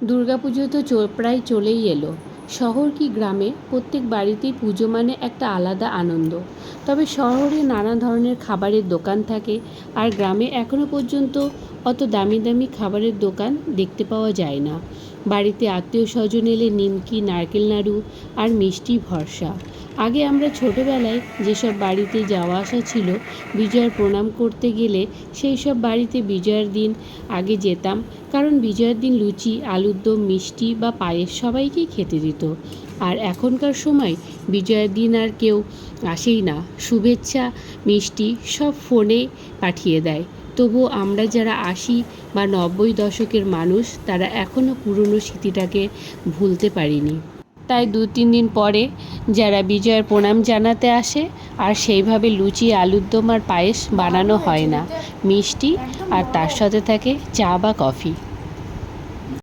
দুর্গাপুজো তো প্রায় চলেই এলো। শহর কি গ্রামে প্রত্যেক বাড়িতেই পুজো মানে একটা আলাদা আনন্দ। তবে শহরে নানা ধরনের খাবারের দোকান থাকে, আর গ্রামে এখনও পর্যন্ত অত দামি দামি খাবারের দোকান দেখতে পাওয়া যায় না। বাড়িতে আত্মীয় স্বজন এলে নিমকি, নারকেল নাড়ু আর মিষ্টি ভরসা। আগে আমরা ছোটোবেলায় যেসব বাড়িতে যাওয়া আসা ছিল, বিজয়ার প্রণাম করতে গেলে সেই সব বাড়িতে বিজয়ার দিন আগে যেতাম, কারণ বিজয়ার দিন লুচি, আলুর দম, মিষ্টি বা পায়েস সবাইকেই খেতে দিত। আর এখনকার সময় বিজয়ার দিন আর কেউ আসেই না, শুভেচ্ছা মিষ্টি সব ফোনে পাঠিয়ে দেয়। তবুও আমরা যারা ৮০ বা ৯০ দশকের মানুষ, তারা এখনও পুরনো স্মৃতিটাকে ভুলতে পারিনি। তাই ২-৩ দিন পরে যারা বিজয়ার প্রণাম জানাতে আসে, আর সেইভাবে লুচি, আলুর দম আর পায়েস বানানো হয় না, মিষ্টি আর তার সাথে থাকে চা বা কফি।